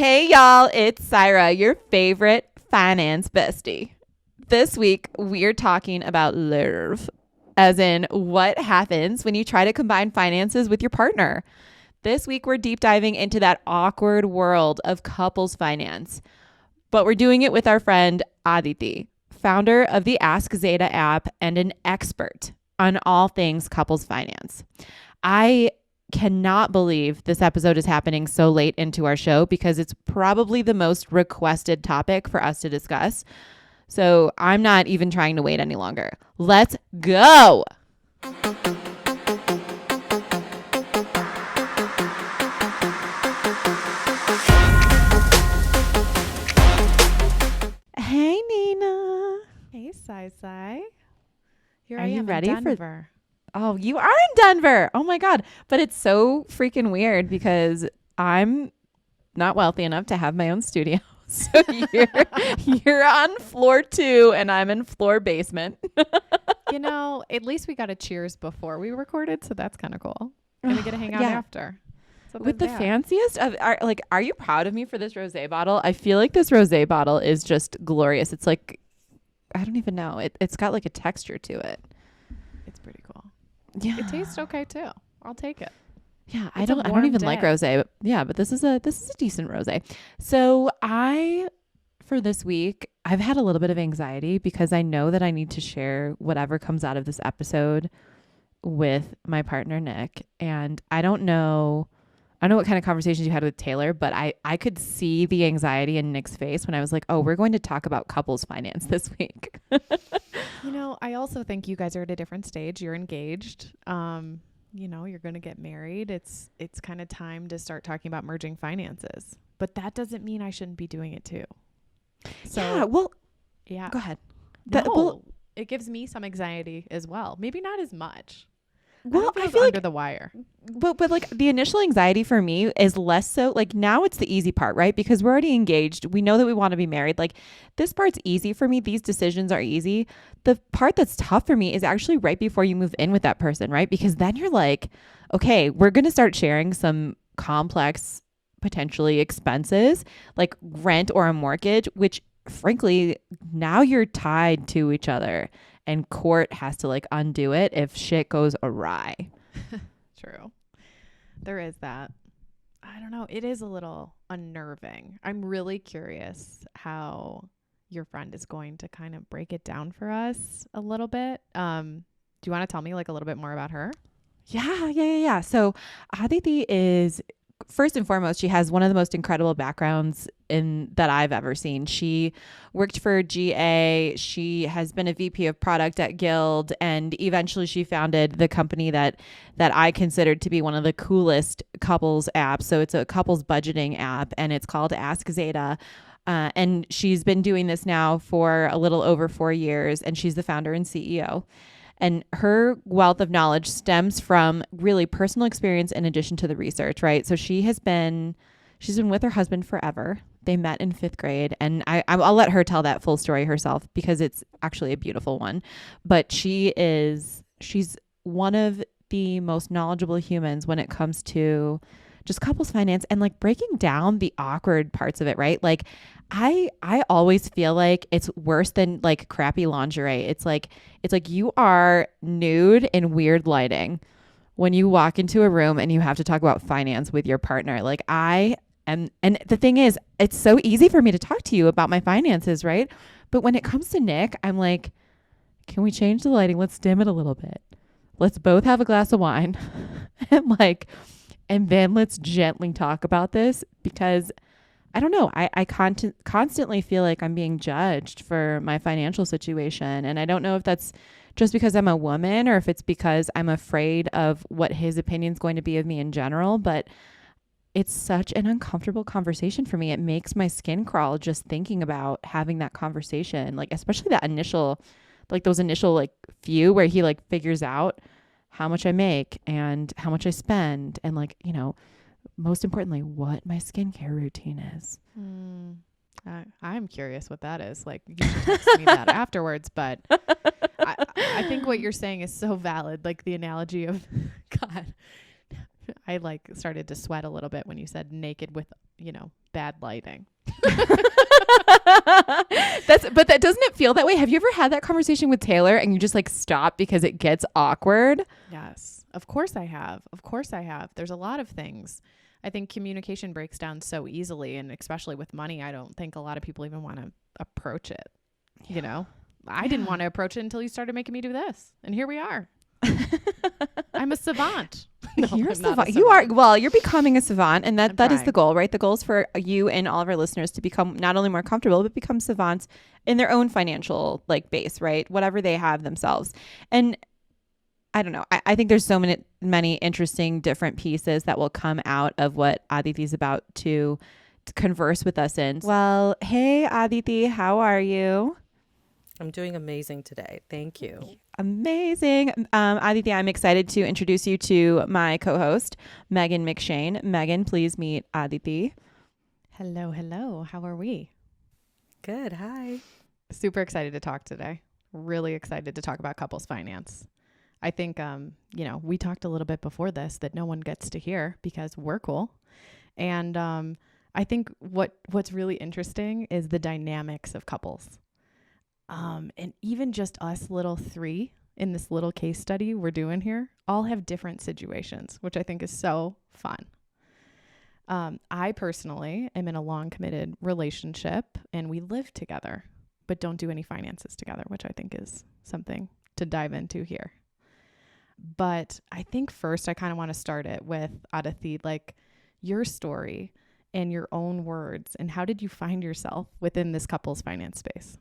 Hey y'all, it's Saira, your favorite finance bestie. This week, we're talking about love, as in what happens when you try to combine finances with your partner. This week, we're deep diving into that awkward world of couples finance, but we're doing it with our friend Aditi, founder of the AskZeta app and an expert on all things couples finance. I cannot believe this episode is happening so late into our show because it's probably the most requested topic for us to discuss. So I'm not even trying to wait any longer. Let's go. Hey, Nina. Hey, Sai. Here Are I you am ready in for- Denver. Oh, you are in Denver. Oh my God. But it's so freaking weird because I'm not wealthy enough to have my own studio. So you're on floor 2 and I'm in floor basement. You know, at least we got a cheers before we recorded, so that's kind of cool. And we get to hang out Yeah. after. So With the there's that. fanciest of are you proud of me for this rosé bottle? I feel like this rosé bottle is just glorious. It's like, I don't even know. It's got like a texture to it. It's pretty cool. Yeah. It tastes okay too. I'll take it. Yeah, I It's a don't warm even like day. rosé, but yeah, but this is a decent rosé. So for this week, I've had a little bit of anxiety because I know that I need to share whatever comes out of this episode with my partner Nick, and I don't know what kind of conversations you had with Taylor, but I could see the anxiety in Nick's face when I was like, "Oh, we're going to talk about couples finance this week." You know, I also think you guys are at a different stage. You're engaged. You know, you're going to get married. It's kind of time to start talking about merging finances. But that doesn't mean I shouldn't be doing it too. So, Yeah, well, yeah. go ahead. No, it gives me some anxiety as well. Maybe not as much. Well, I I feel like under the wire. But like the initial anxiety for me is less so like now it's the easy part, right? Because we're already engaged. We know that we want to be married. Like this part's easy for me. These decisions are easy. The part that's tough for me is actually right before you move in with that person, right? Because then you're like, okay, we're going to start sharing some complex, potentially expenses like rent or a mortgage, which frankly, now you're tied to each other and court has to like undo it if shit goes awry. True. There is that. I don't know. It is a little unnerving. I'm really curious how your friend is going to kind of break it down for us a little bit. Do you want to tell me like a little bit more about her? Yeah. So Aditi is, first and foremost, she has one of the most incredible backgrounds that I've ever seen. She worked for GA. She has been a VP of product at Guild, and eventually she founded the company that I considered to be one of the coolest couples apps. So it's a couples budgeting app, and it's called AskZeta. And she's been doing this now for a little over 4 years, and she's the founder and CEO. And her wealth of knowledge stems from really personal experience in addition to the research, right? So she's been with her husband forever. They met in 5th grade, and I'll let her tell that full story herself because it's actually a beautiful one. But she's one of the most knowledgeable humans when it comes to just couples finance and like breaking down the awkward parts of it, right? Like I always feel like it's worse than like crappy lingerie. It's like you are nude in weird lighting when you walk into a room and you have to talk about finance with your partner. Like I am, and the thing is, it's so easy for me to talk to you about my finances, right? But when it comes to Nick, I'm like, can we change the lighting? Let's dim it a little bit. Let's both have a glass of wine and then let's gently talk about this because I don't know. I constantly feel like I'm being judged for my financial situation. And I don't know if that's just because I'm a woman or if it's because I'm afraid of what his opinion's going to be of me in general. But it's such an uncomfortable conversation for me. It makes my skin crawl just thinking about having that conversation. Like, especially that initial, like those initial like few where he like figures out how much I make and how much I spend and like, you know, most importantly, what my skincare routine is. I'm curious what that is. Like, you should text me that afterwards. But I think what you're saying is so valid. Like the analogy of, God, I like started to sweat a little bit when you said naked with bad lighting. But that doesn't it feel that way? Have you ever had that conversation with Taylor and you just like stop because it gets awkward? Yes, of course I have. Of course I have. There's a lot of things. I think communication breaks down so easily, and especially with money, I don't think a lot of people even want to approach it. I didn't want to approach it until you started making me do this, and here we are. I'm a savant. No, You're a I'm not savant. a You are, savant. well, you're becoming a savant, and I'm that is the trying. goal, right? The goal is for you and all of our listeners to become not only more comfortable, but become savants in their own financial like base, right? Whatever they have themselves. And I don't know. I think there's so many interesting different pieces that will come out of what Aditi's about to converse with us in. Well, hey Aditi, how are you? I'm doing amazing today. Thank you. Amazing. Aditi, I'm excited to introduce you to my co-host, Megan McShane. Megan, please meet Aditi. Hello, hello. How are we? Good. Hi. Super excited to talk today. Really excited to talk about couples finance. I think, we talked a little bit before this that no one gets to hear because we're cool. And I think what's really interesting is the dynamics of couples. And even just us little three in this little case study we're doing here all have different situations, which I think is so fun. I personally am in a long committed relationship and we live together, but don't do any finances together, which I think is something to dive into here. But I think first I kind of want to start it with Aditi, like your story and your own words, and how did you find yourself within this couple's finance space?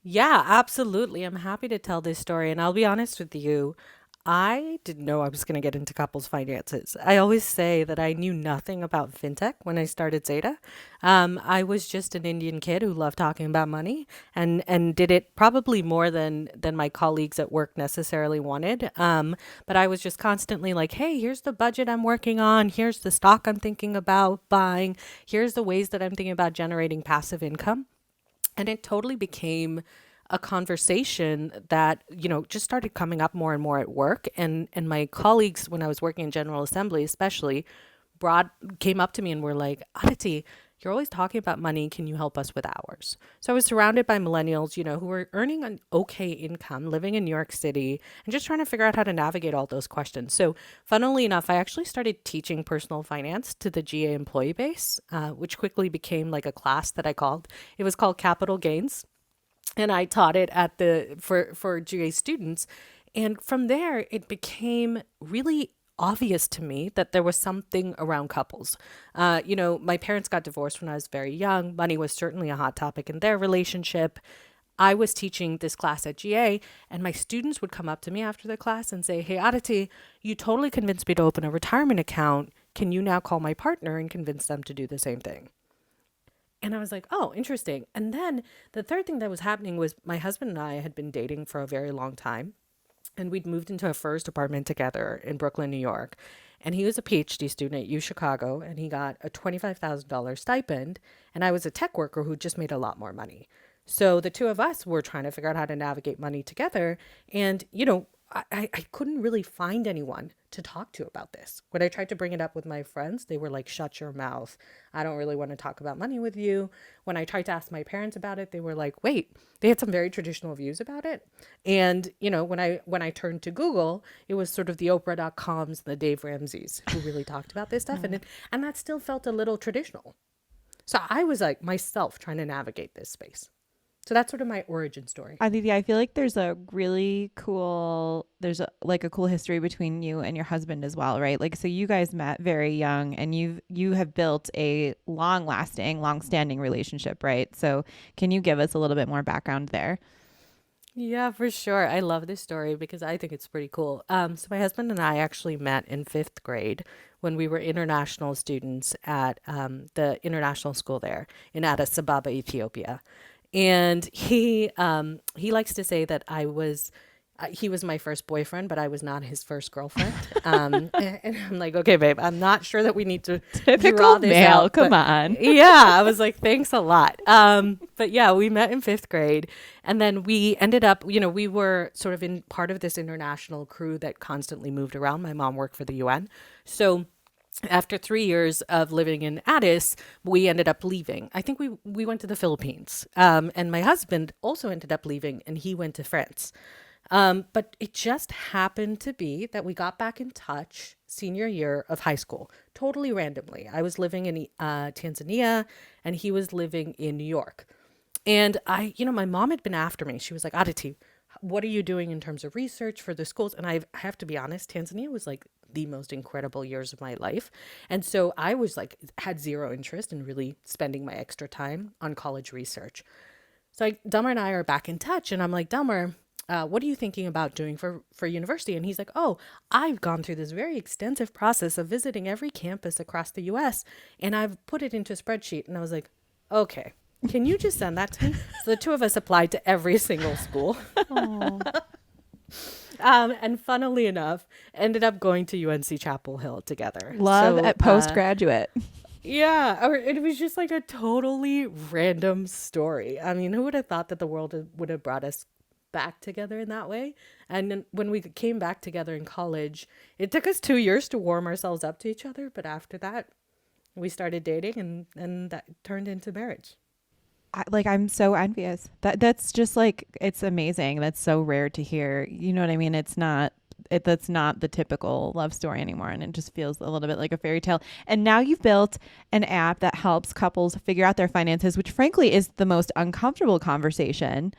Yeah, absolutely. I'm happy to tell this story. And I'll be honest with you, I didn't know I was going to get into couples finances. I always say that I knew nothing about fintech when I started Zeta. I was just an Indian kid who loved talking about money and did it probably more than my colleagues at work necessarily wanted. But I was just constantly like, hey, here's the budget I'm working on. Here's the stock I'm thinking about buying. Here's the ways that I'm thinking about generating passive income. And it totally became a conversation that, just started coming up more and more at work. And my colleagues, when I was working in General Assembly, especially, came up to me and were like, Aditi, you're always talking about money. Can you help us with ours? So I was surrounded by millennials, who were earning an okay income, living in New York City, and just trying to figure out how to navigate all those questions. So funnily enough, I actually started teaching personal finance to the GA employee base, which quickly became like a class that it was called Capital Gains. And I taught it for GA students. And from there, it became really obvious to me that there was something around couples. My parents got divorced when I was very young. Money was certainly a hot topic in their relationship. I was teaching this class at GA, and my students would come up to me after the class and say, hey, Aditi, you totally convinced me to open a retirement account. Can you now call my partner and convince them to do the same thing? And I was like, oh, interesting. And then the third thing that was happening was my husband and I had been dating for a very long time. And we'd moved into a first apartment together in Brooklyn, New York. And he was a PhD student at U Chicago, and he got a $25,000 stipend. And I was a tech worker who just made a lot more money. So the two of us were trying to figure out how to navigate money together. And, I couldn't really find anyone to talk to about this. When I tried to bring it up with my friends, they were like, shut your mouth. I don't really want to talk about money with you. When I tried to ask my parents about it, they were like, wait, they had some very traditional views about it. And, when I turned to Google, it was sort of the Oprah.coms, the Dave Ramseys who really talked about this stuff. And that still felt a little traditional. So I was like myself trying to navigate this space. So that's sort of my origin story. Aditi, I feel like there's a cool history between you and your husband as well, right? Like, so you guys met very young and you have built a long-standing relationship, right? So can you give us a little bit more background there? Yeah, for sure. I love this story because I think it's pretty cool. So my husband and I actually met in fifth grade when we were international students at the international school there in Addis Ababa, Ethiopia. And he likes to say that he was my first boyfriend, but I was not his first girlfriend. And I'm like, okay, babe, I'm not sure that we need to Typical draw this male, out. come on. Yeah, I was like, thanks a lot. But yeah, we met in fifth grade, and then we ended up, we were sort of in part of this international crew that constantly moved around. My mom worked for the UN, so After 3 years of living in Addis, we ended up leaving. I think we went to the Philippines. And my husband also ended up leaving and he went to France. But it just happened to be that we got back in touch senior year of high school, totally randomly. I was living in Tanzania and he was living in New York. And my mom had been after me. She was like, Aditi, what are you doing in terms of research for the schools? And I have to be honest, Tanzania was like the most incredible years of my life. And so I was like, had zero interest in really spending my extra time on college research. So Delmer and I are back in touch and I'm like, Delmer, what are you thinking about doing for university? And he's like, oh, I've gone through this very extensive process of visiting every campus across the US and I've put it into a spreadsheet. And I was like, okay, can you just send that to me? So the two of us applied to every single school. And funnily enough, ended up going to UNC Chapel Hill together. Love So, at postgraduate. yeah, it was just like a totally random story. I mean, who would have thought that the world would have brought us back together in that way? And then when we came back together in college, it took us 2 years to warm ourselves up to each other. But after that, we started dating and that turned into marriage. I'm so envious. That's just like, it's amazing. That's so rare to hear. You know what I mean? That's not the typical love story anymore, and it just feels a little bit like a fairy tale. And now you've built an app that helps couples figure out their finances, which frankly is the most uncomfortable conversation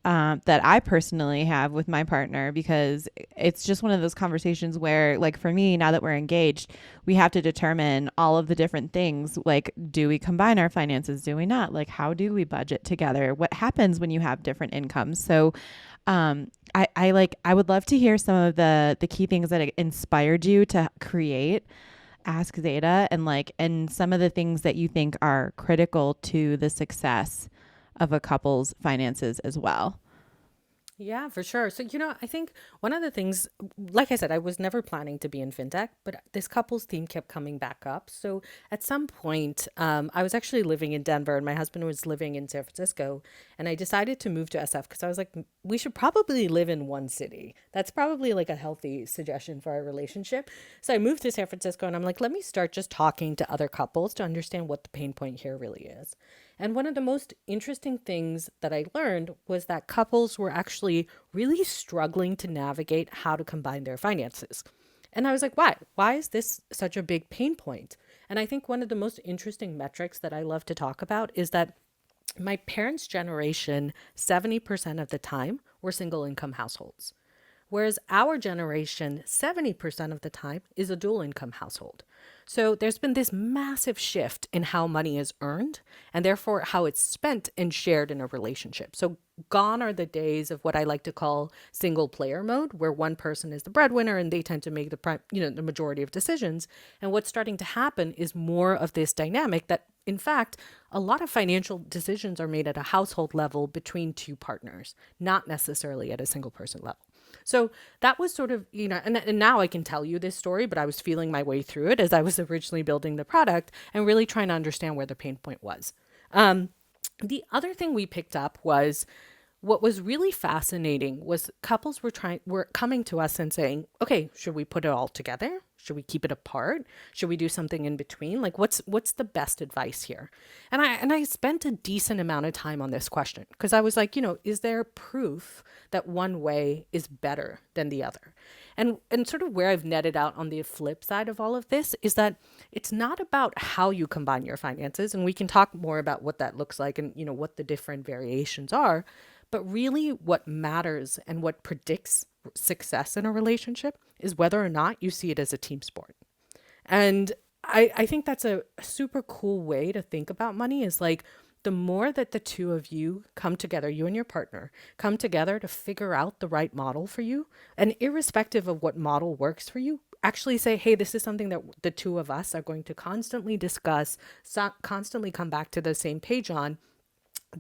that I personally have with my partner, because it's just one of those conversations where, like, for me, now that we're engaged, we have to determine all of the different things. Like, do we combine our finances? Do we not? Like, how do we budget together? What happens when you have different incomes? So, I would love to hear some of the key things that inspired you to create Ask Zeta, and some of the things that you think are critical to the success of a couple's finances as well. Yeah, for sure. So, I think one of the things, like I said, I was never planning to be in fintech, but this couples theme kept coming back up. So at some point, I was actually living in Denver and my husband was living in San Francisco. And I decided to move to SF because I was like, we should probably live in one city. That's probably like a healthy suggestion for our relationship. So I moved to San Francisco and I'm like, let me start just talking to other couples to understand what the pain point here really is. And one of the most interesting things that I learned was that couples were actually really struggling to navigate how to combine their finances. And I was like, why? Why is this such a big pain point? And I think one of the most interesting metrics that I love to talk about is that my parents' generation, 70% of the time, were single income households. Whereas our generation, 70% of the time, is a dual income household. So there's been this massive shift in how money is earned and therefore how it's spent and shared in a relationship. So gone are the days of what I like to call single player mode, where one person is the breadwinner and they tend to make the majority of decisions. And what's starting to happen is more of this dynamic that, in fact, a lot of financial decisions are made at a household level between two partners, not necessarily at a single person level. So that was sort of, and now I can tell you this story, but I was feeling my way through it as I was originally building the product and really trying to understand where the pain point was. The other thing we picked up was what was really fascinating was couples were coming to us and saying, okay, should we put it all together? Should we keep it apart? Should we do something in between? Like what's the best advice here? And I spent a decent amount of time on this question because I was like, is there proof that one way is better than the other? And sort of where I've netted out on the flip side of all of this is that it's not about how you combine your finances, and we can talk more about what that looks like and what the different variations are. But really what matters and what predicts success in a relationship is whether or not you see it as a team sport. And I think that's a super cool way to think about money is like the more that the two of you come together, you and your partner come together to figure out the right model for you, and irrespective of what model works for you, actually say, hey, this is something that the two of us are going to constantly discuss, constantly come back to the same page on.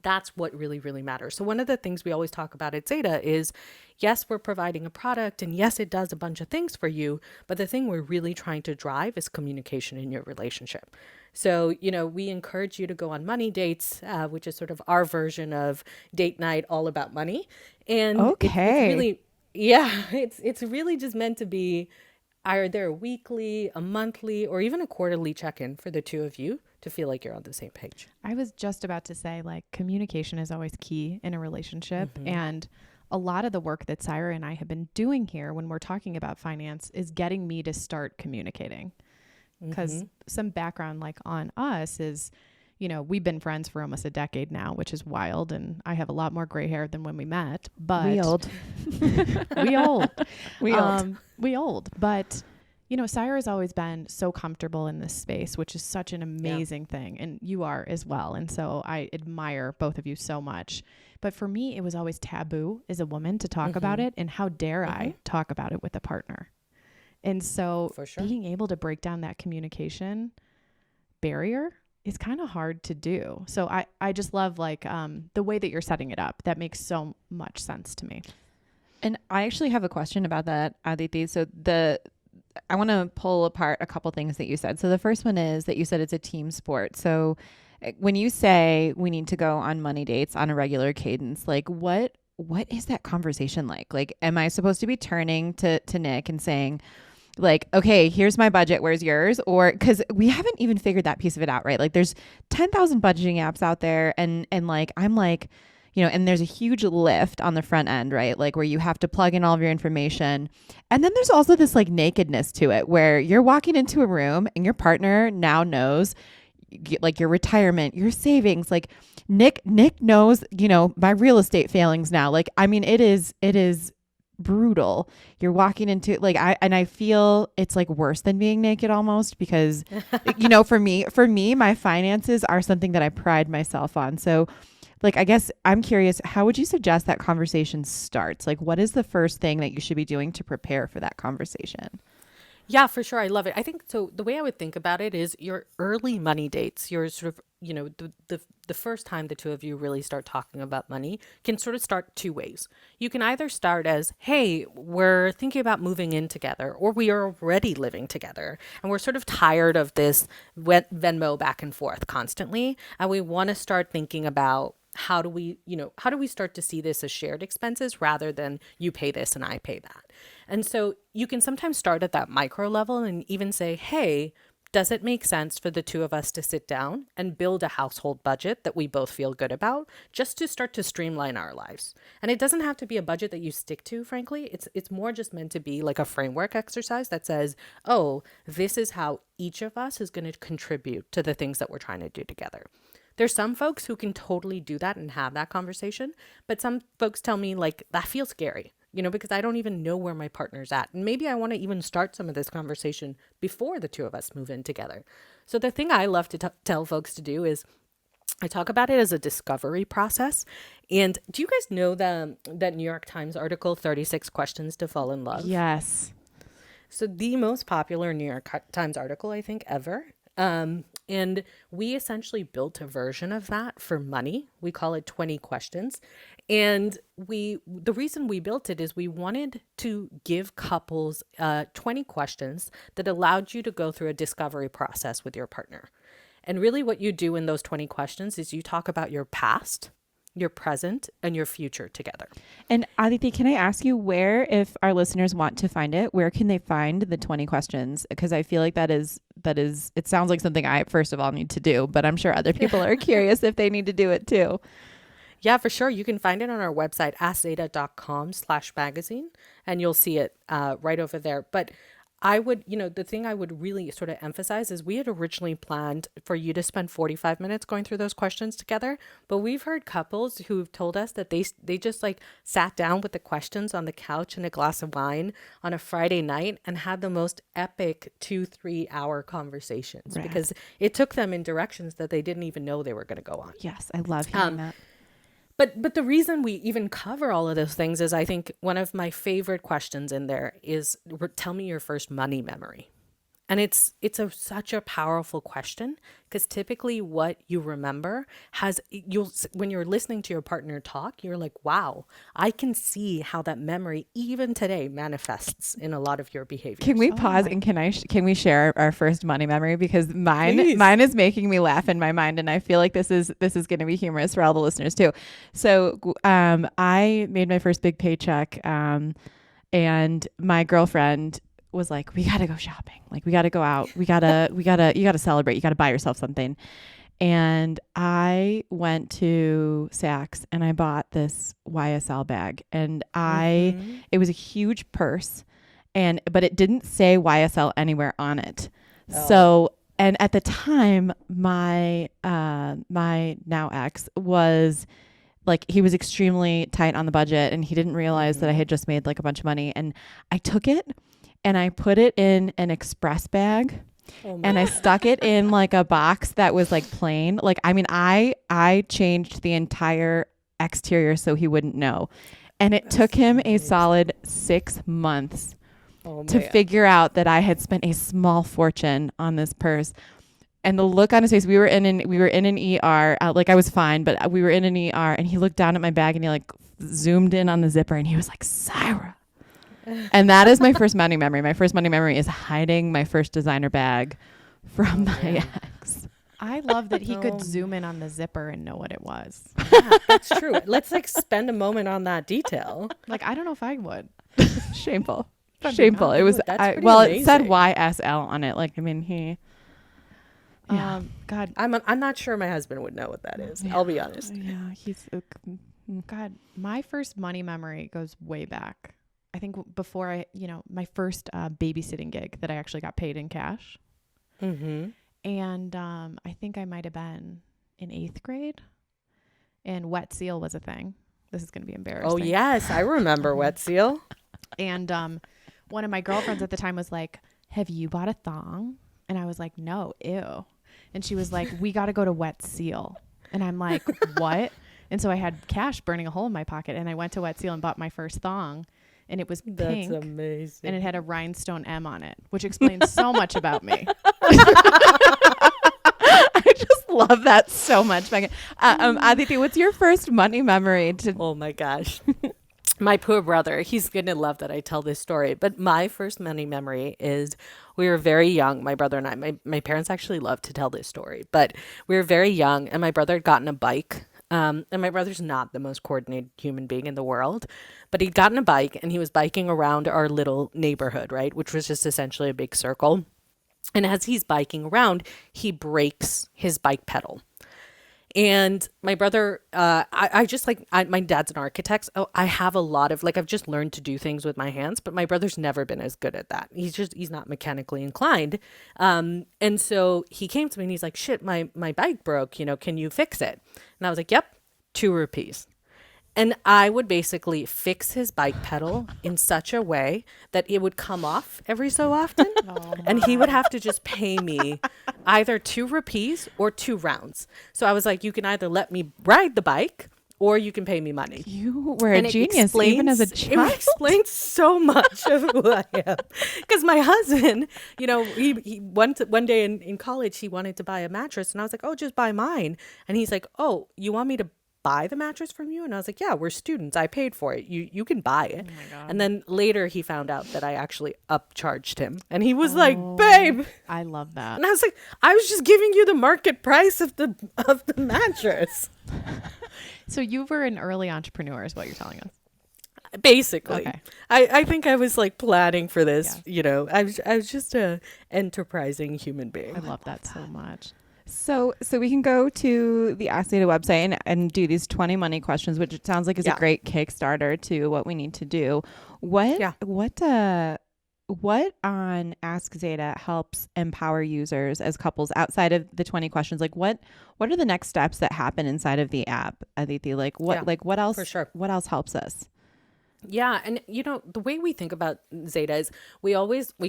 That's what really, really matters. So one of the things we always talk about at Zeta is, yes, we're providing a product and yes, it does a bunch of things for you. But the thing we're really trying to drive is communication in your relationship. So, we encourage you to go on money dates, which is sort of our version of date night, all about money. And Okay. it's really, yeah, it's really just meant to be are there a weekly, a monthly, or even a quarterly check-in for the two of you to feel like you're on the same page? I was just about to say, like, communication is always key in a relationship. And a lot of the work that Saira and I have been doing here when we're talking about finance is getting me to start communicating. Because some background, like, on us is, you know, we've been friends for almost a decade now, which is wild. And I have a lot more gray hair than when we met. But We old. we old. We old. We old. But, you know, Saira has always been so comfortable in this space, which is such an amazing thing. And you are as well. And so I admire both of you so much. But for me, it was always taboo as a woman to talk about it. And how dare I talk about it with a partner? And so being able to break down that communication barrier is kind of hard to do. So I just love, like, the way that you're setting it up. That makes so much sense to me. And I actually have a question about that, Aditi. So I want to pull apart a couple things that you said. So the first one is that you said it's a team sport. So when you say we need to go on money dates on a regular cadence, like what is that conversation like? Like, am I supposed to be turning to Nick and saying, like, okay, here's my budget, where's yours? Or because we haven't even figured that piece of it out, right? Like, there's 10,000 budgeting apps out there, and like, I'm like, you know, and there's a huge lift on the front end, right? Like, where you have to plug in all of your information. And then there's also this, like, nakedness to it, where you're walking into a room and your partner now knows, like, your retirement, your savings. Like, Nick knows, you know, my real estate failings now. Like, I mean, it is brutal. You're walking into, like, I feel it's, like, worse than being naked almost, because you know, for me my finances are something that I pride myself on. So, like, I guess I'm curious, how would you suggest that conversation starts? Like, what is the first thing that you should be doing to prepare for that conversation? Yeah, for sure. I love it. I think so. The way I would think about it is your early money dates, your sort of, you know, the first time the two of you really start talking about money can sort of start two ways. You can either start as, hey, we're thinking about moving in together, or we are already living together and we're sort of tired of this Venmo back and forth constantly. And we want to start thinking about how do we start to see this as shared expenses rather than you pay this and I pay that. And so you can sometimes start at that micro level and even say, hey, does it make sense for the two of us to sit down and build a household budget that we both feel good about, just to start to streamline our lives? And it doesn't have to be a budget that you stick to, frankly. It's more just meant to be like a framework exercise that says, oh, this is how each of us is going to contribute to the things that we're trying to do together. There's some folks who can totally do that and have that conversation, but some folks tell me, like, that feels scary, you know, because I don't even know where my partner's at. And maybe I want to even start some of this conversation before the two of us move in together. So the thing I love to tell folks to do is I talk about it as a discovery process. And do you guys know that New York Times article, 36 Questions to Fall in Love? Yes. So the most popular New York Times article, I think, ever. And we essentially built a version of that for money. We call it 20 questions. And the reason we built it is we wanted to give couples 20 questions that allowed you to go through a discovery process with your partner. And really what you do in those 20 questions is you talk about your past, your present, and your future together. And Aditi, can I ask you where, if our listeners want to find it, where can they find the 20 questions? Because I feel like that is, it sounds like something I, first of all, need to do, but I'm sure other people are curious if they need to do it too. Yeah, for sure. You can find it on our website, AskZeta.com/magazine, and you'll see it right over there. But I would, the thing I would really sort of emphasize is we had originally planned for you to spend 45 minutes going through those questions together. But we've heard couples who've told us that they just like sat down with the questions on the couch and a glass of wine on a Friday night and had the most epic 2-3 hour conversations because it took them in directions that they didn't even know they were going to go on. Yes, I love hearing that. But the reason we even cover all of those things is I think one of my favorite questions in there is, tell me your first money memory. And it's such a powerful question because typically what you remember when you're listening to your partner talk, you're like, wow, I can see how that memory even today manifests in a lot of your behaviors. Can we pause and can we share our first money memory? Because mine is making me laugh in my mind, and I feel like this is going to be humorous for all the listeners too. So I made my first big paycheck, and my girlfriend was like, we got to go shopping. Like, we got to go out. You got to celebrate. You got to buy yourself something. And I went to Saks and I bought this YSL bag, and it was a huge purse, but it didn't say YSL anywhere on it. Oh. So, and at the time, my now ex was like, he was extremely tight on the budget, and he didn't realize that I had just made like a bunch of money. And I took it and I put it in an express bag. And I stuck it in like a box that was like plain. Like, I mean, I changed the entire exterior so he wouldn't know. And it took him a solid 6 months to figure out that I had spent a small fortune on this purse. And the look on his face, we were in an ER, like I was fine, but we were in an ER, and he looked down at my bag and he like zoomed in on the zipper and he was like, Saira. And that is my first money memory. My first money memory is hiding my first designer bag from my ex. I love that he could zoom in on the zipper and know what it was. Yeah, that's true. Let's like spend a moment on that detail. Like, I don't know if I would. Shameful. Shameful. It was, it said YSL on it. Like, I mean, yeah. God, I'm not sure my husband would know what that is. Yeah. I'll be honest. Yeah, God, my first money memory goes way back. I think before my first babysitting gig that I actually got paid in cash. Mm-hmm. And I think I might have been in 8th grade, and Wet Seal was a thing. This is going to be embarrassing. Oh, yes. I remember Wet Seal. And one of my girlfriends at the time was like, have you bought a thong? And I was like, no, ew. And she was like, we got to go to Wet Seal. And I'm like, what? And so I had cash burning a hole in my pocket, and I went to Wet Seal and bought my first thong. And it was pink. That's amazing. And it had a rhinestone M on it, which explains so much about me. I just love that so much, Megan. Aditi, what's your first money memory? Oh my gosh. My poor brother, he's going to love that I tell this story. But my first money memory is we were very young, my brother and I. My parents actually love to tell this story. But we were very young, and my brother had gotten a bike. And my brother's not the most coordinated human being in the world, but he'd gotten a bike and he was biking around our little neighborhood, right? Which was just essentially a big circle. And as he's biking around, he breaks his bike pedal. And my brother, my dad's an architect. So I have a lot of, like, I've just learned to do things with my hands, but my brother's never been as good at that. He's not mechanically inclined. And so he came to me and he's like, shit, my bike broke, can you fix it? And I was like, yep, 2 rupees. And I would basically fix his bike pedal in such a way that it would come off every so often. And he would have to just pay me either 2 rupees or 2 rounds. So I was like, you can either let me ride the bike or you can pay me money. You were a genius even as a child. It explains so much of who I am. Because my husband, he one day in college, he wanted to buy a mattress. And I was like, oh, just buy mine. And he's like, oh, you want me to buy the mattress from you? And I was like, yeah, we're students. I paid for it. You can buy it. Oh my God. And then later he found out that I actually upcharged him. And he was like, babe. I love that. And I was like, I was just giving you the market price of the mattress. So you were an early entrepreneur is what you're telling us. Basically. Okay. I think I was like planning for this, Yeah. I was just a enterprising human being. I love that so much. So we can go to the AskZeta website and do these 20 money questions, which it sounds like is a great Kickstarter to what we need to do. What on AskZeta helps empower users as couples outside of the 20 questions? Like what are the next steps that happen inside of the app, Aditi? Like what else? For sure. What else helps us? Yeah. And, the way we think about Zeta is we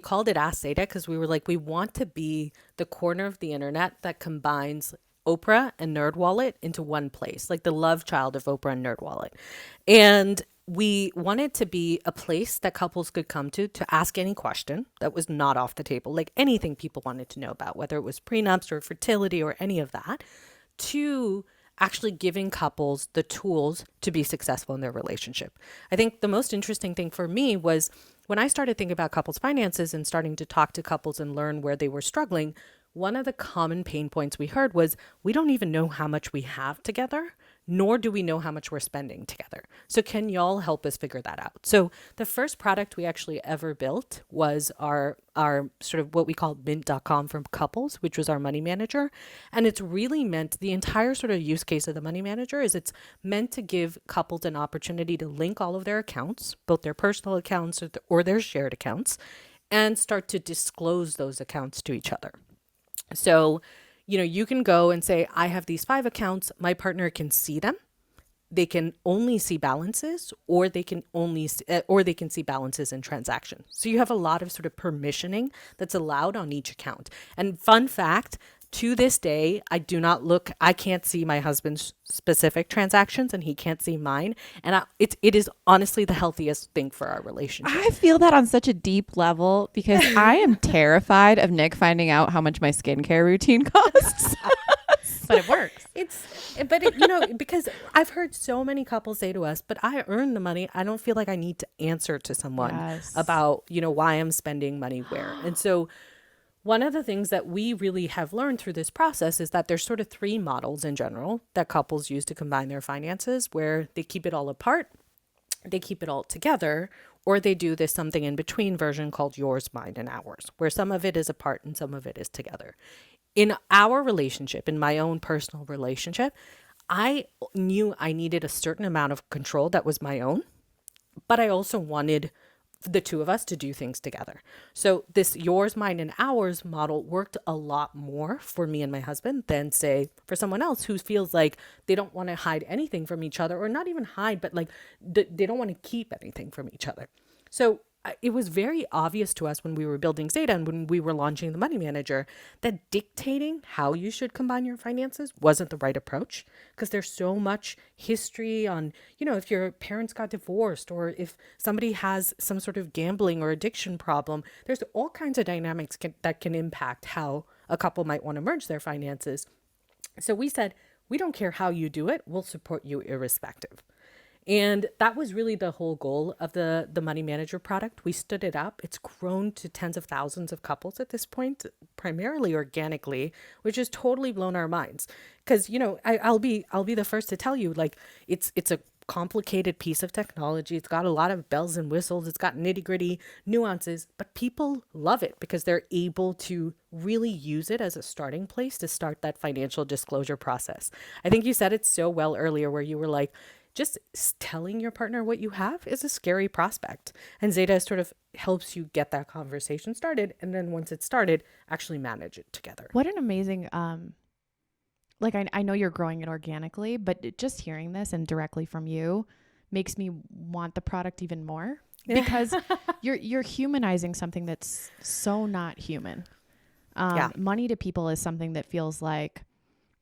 called it AskZeta because we were like, we want to be the corner of the internet that combines Oprah and NerdWallet into one place, like the love child of Oprah and NerdWallet. And we wanted to be a place that couples could come to ask any question that was not off the table, like anything people wanted to know about, whether it was prenups or fertility or any of that, to actually giving couples the tools to be successful in their relationship. I think the most interesting thing for me was when I started thinking about couples' finances and starting to talk to couples and learn where they were struggling, one of the common pain points we heard was we don't even know how much we have together, nor do we know how much we're spending together. So can y'all help us figure that out? So the first product we actually ever built was our sort of what we call mint.com for couples, which was our money manager. And it's really meant, the entire sort of use case of the money manager is it's meant to give couples an opportunity to link all of their accounts, both their personal accounts or their shared accounts, and start to disclose those accounts to each other. So, you can go and say, I have these 5 accounts. My partner can see them. They can only see balances, or they can see balances and transactions. So you have a lot of sort of permissioning that's allowed on each account. And fun fact, to this day, I can't see my husband's specific transactions and he can't see mine. And it is honestly the healthiest thing for our relationship. I feel that on such a deep level because I am terrified of Nick finding out how much my skincare routine costs. But it works. Because I've heard so many couples say to us, but I earn the money. I don't feel like I need to answer to someone about, why I'm spending money where. And so one of the things that we really have learned through this process is that there's sort of 3 models in general that couples use to combine their finances, where they keep it all apart, they keep it all together, or they do this something in between version called yours, mine, and ours, where some of it is apart and some of it is together. In our relationship, in my own personal relationship, I knew I needed a certain amount of control that was my own, but I also wanted the 2 of us to do things together. So this yours, mine, and ours model worked a lot more for me and my husband than, say, for someone else who feels like they don't want to hide anything from each other, or not even hide, but like they don't want to keep anything from each other. So it was very obvious to us when we were building Zeta and when we were launching the money manager that dictating how you should combine your finances wasn't the right approach, because there's so much history on, if your parents got divorced or if somebody has some sort of gambling or addiction problem, there's all kinds of dynamics that can impact how a couple might want to merge their finances. So we said, we don't care how you do it. We'll support you irrespective. And that was really the whole goal of the Money Manager product. We stood it up. It's grown to tens of thousands of couples at this point, primarily organically, which has totally blown our minds. Because, I'll be the first to tell you, like, it's a complicated piece of technology. It's got a lot of bells and whistles. It's got nitty-gritty nuances, but people love it because they're able to really use it as a starting place to start that financial disclosure process. I think you said it so well earlier, where you were like, just telling your partner what you have is a scary prospect. And Zeta sort of helps you get that conversation started. And then once it's started, actually manage it together. What an amazing, I know you're growing it organically, but just hearing this and directly from you makes me want the product even more, because you're humanizing something that's so not human. Money to people is something that feels like,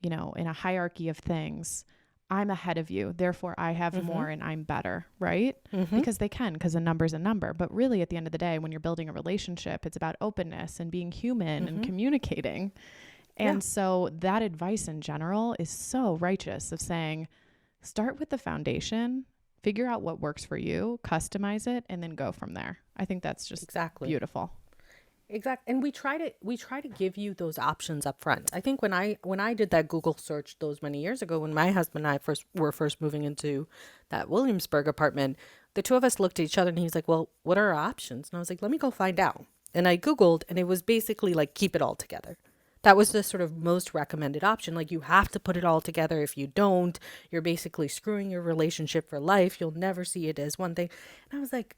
in a hierarchy of things, I'm ahead of you, therefore I have more and I'm better, right? Because a number's a number. But really, at the end of the day, when you're building a relationship, it's about openness and being human and communicating. And so that advice in general is so righteous, of saying, start with the foundation, figure out what works for you, customize it, and then go from there. I think that's just beautiful. Exactly. And we try to give you those options up front. I think when I did that Google search those many years ago, when my husband and I were first moving into that Williamsburg apartment, the 2 of us looked at each other and he's like, well, what are our options? And I was like, let me go find out. And I Googled, and it was basically like, keep it all together. That was the sort of most recommended option. Like, you have to put it all together. If you don't, you're basically screwing your relationship for life. You'll never see it as one thing. And I was like,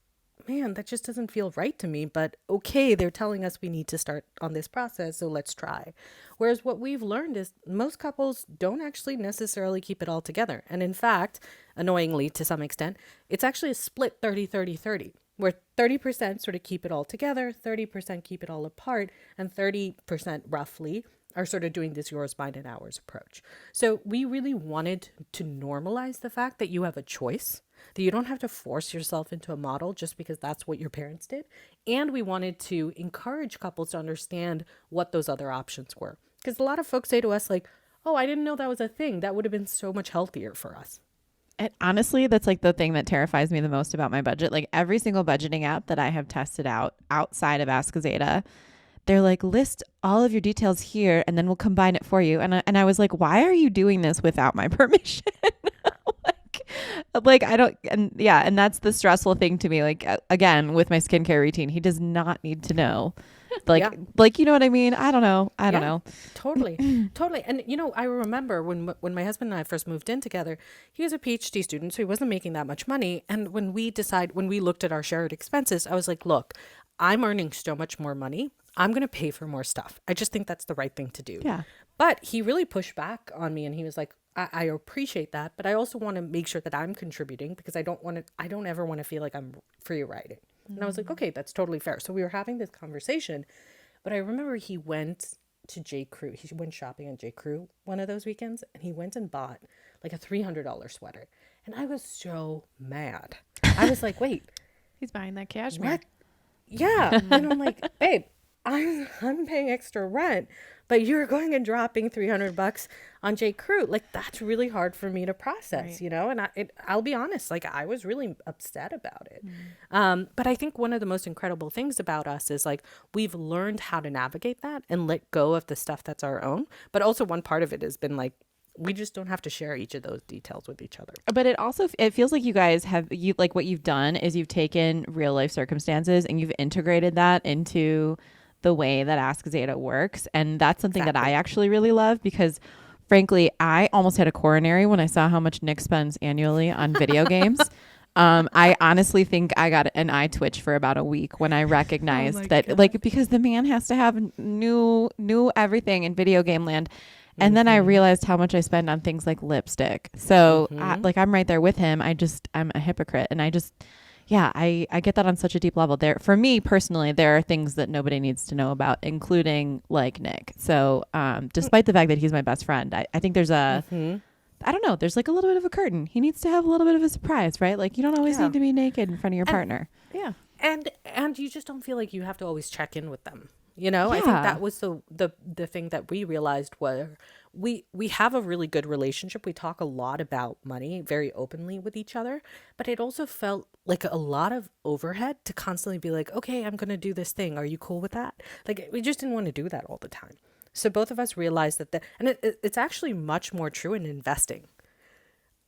man, that just doesn't feel right to me. But okay, they're telling us we need to start on this process, so let's try. Whereas what we've learned is most couples don't actually necessarily keep it all together. And in fact, annoyingly to some extent, it's actually a split 30-30-30, where 30% sort of keep it all together, 30% keep it all apart, and 30% roughly are sort of doing this yours, mine, and ours approach. So we really wanted to normalize the fact that you have a choice, that you don't have to force yourself into a model just because that's what your parents did. And we wanted to encourage couples to understand what those other options were. Because a lot of folks say to us like, oh, I didn't know that was a thing. That would have been so much healthier for us. And honestly, that's like the thing that terrifies me the most about my budget. Like, every single budgeting app that I have tested out outside of AskZeta, they're like, list all of your details here and then we'll combine it for you. And I was like, why are you doing this without my permission? like I don't, and yeah, and that's the stressful thing to me. Like again, with my skincare routine, he does not need to know. Like, Yeah. like, you know what I mean? I don't know. I don't Yeah. know. Totally. Totally. And I remember when my husband and I first moved in together, he was a PhD student, so he wasn't making that much money. And when we looked at our shared expenses, I was like, look, I'm earning so much more money. I'm going to pay for more stuff. I just think that's the right thing to do. Yeah. But he really pushed back on me and he was like, I appreciate that, but I also want to make sure that I'm contributing because I don't ever want to feel like I'm free riding. And I was like, okay, that's totally fair. So we were having this conversation, but I remember he went to J. Crew. He went shopping at J. Crew one of those weekends and he went and bought like a $300 sweater. And I was so mad. I was like, wait, He's buying that cashmere. what? Yeah. And I'm like, babe, I'm paying extra rent, but you're going and dropping $300 on J. Crew. Like that's really hard for me to process, Right. And I'll be honest, like I was really upset about it. But I think one of the most incredible things about us is like we've learned how to navigate that and let go of the stuff that's our own. But also one part of it has been like we just don't have to share each of those details with each other. But it feels like you guys have like what you've done is you've taken real life circumstances and you've integrated that into the way that AskZeta works. And that's something that I actually really love because frankly, I almost had a coronary when I saw how much Nick spends annually on video games. I honestly think I got an eye twitch for about a week when I recognized that like because the man has to have new everything in video game land. And then I realized how much I spend on things like lipstick. So I'm right there with him. I'm a hypocrite. And I get that on such a deep level. There, for me personally, there are things that nobody needs to know about, including like Nick. So despite the fact that he's my best friend, I think there's I don't know, there's like a little bit of a curtain. He needs to have a little bit of a surprise, right? Like you don't always need to be naked in front of your partner. Yeah. And you just don't feel like you have to always check in with them. I think that was the thing that we realized where we have a really good relationship. We talk a lot about money very openly with each other, but it also felt like a lot of overhead to constantly be like, okay, I'm going to do this thing. Are you cool with that? Like we just didn't want to do that all the time. So both of us realized and it's actually much more true in investing.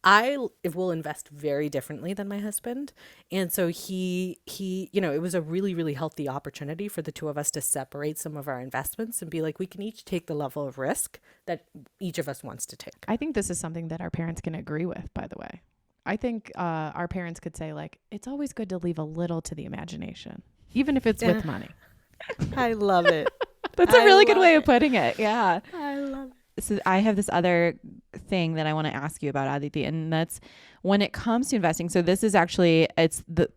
I will invest very differently than my husband. And so he, it was a really, really healthy opportunity for the two of us to separate some of our investments and be like, we can each take the level of risk that each of us wants to take. I think this is something that our parents can agree with, by the way. I think our parents could say like, it's always good to leave a little to the imagination, even if it's with money. I love it. That's a really good way of putting it. Yeah. I love it. So I have this other thing that I want to ask you about, Aditi, and that's when it comes to investing. So this is actually,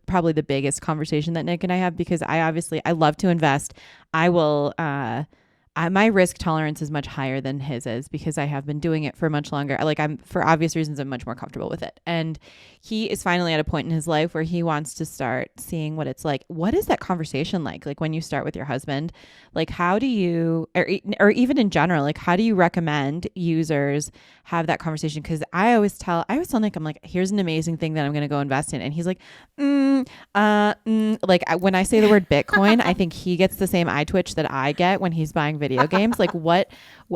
probably the biggest conversation that Nick and I have because I love to invest. I will, my risk tolerance is much higher than his is because I have been doing it for much longer. For obvious reasons, I'm much more comfortable with it. And he is finally at a point in his life where he wants to start seeing what it's like. What is that conversation like? Like when you start with your husband, like how do you, or even in general, like how do you recommend users have that conversation? Because I always tell Nick, I'm like, here's an amazing thing that I'm going to go invest in. And he's like, when I say the word Bitcoin, I think he gets the same eye twitch that I get when he's buying video games. Like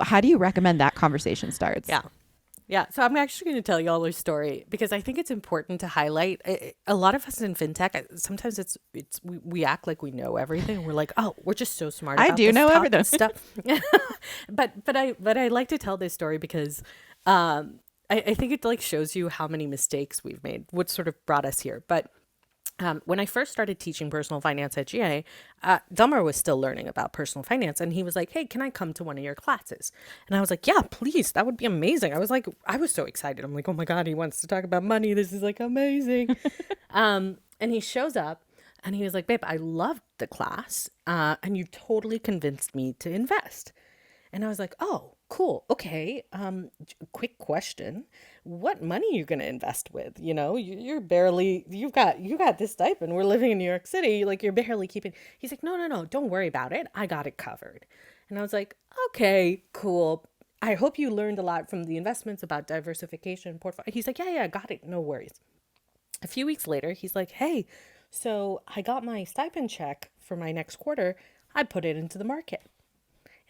how do you recommend that conversation starts? Yeah. So I'm actually going to tell you all a story because I think it's important to highlight. A lot of us in fintech, sometimes we act like we know everything. We're like, oh, we're just so smart. I do know everything stuff. but I like to tell this story because I think it like shows you how many mistakes we've made, what sort of brought us here. But when I first started teaching personal finance at GA, Dummer was still learning about personal finance. And he was like, hey, can I come to one of your classes? And I was like, yeah, please. That would be amazing. I was so excited. I'm like, oh my God, he wants to talk about money. This is like amazing. And he shows up and he was like, babe, I loved the class. And you totally convinced me to invest. And I was like, oh, cool. Okay. Quick question. What money are you going to invest with? You're barely, you've got this stipend. We're living in New York City. Like you're barely keeping. He's like, no. Don't worry about it. I got it covered. And I was like, okay, cool. I hope you learned a lot from the investments about diversification portfolio. He's like, yeah, got it. No worries. A few weeks later, he's like, hey, so I got my stipend check for my next quarter. I put it into the market.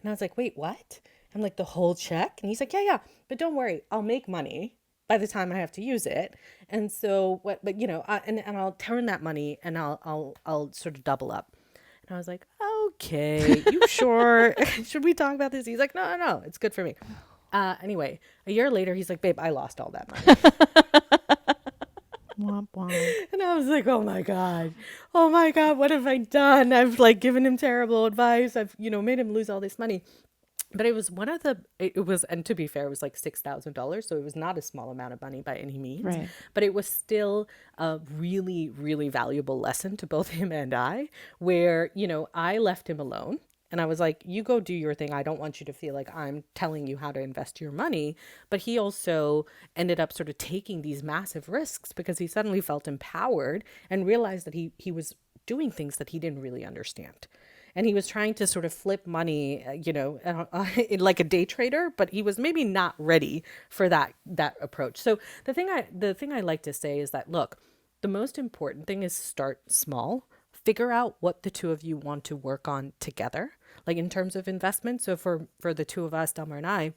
And I was like, wait, what? I'm like, the whole check? And he's like, yeah, but don't worry, I'll make money by the time I have to use it. And so what, but you know, and I'll turn that money and I'll sort of double up. And I was like, okay, you sure? Should we talk about this? He's like, no, it's good for me. Anyway, a year later, he's like, babe, I lost all that money. Womp womp. And I was like, oh my God, what have I done? I've like given him terrible advice. I've, made him lose all this money. But it was and to be fair, it was like $6,000. So it was not a small amount of money by any means, Right. but it was still a really, really valuable lesson to both him and I, where, I left him alone. And I was like, you go do your thing. I don't want you to feel like I'm telling you how to invest your money. But he also ended up sort of taking these massive risks because he suddenly felt empowered and realized that he was doing things that he didn't really understand. And he was trying to sort of flip money, like a day trader, but he was maybe not ready for that approach. So the thing I like to say is that, look, the most important thing is start small. Figure out what the two of you want to work on together, like in terms of investment. So for the two of us, Delmar and I,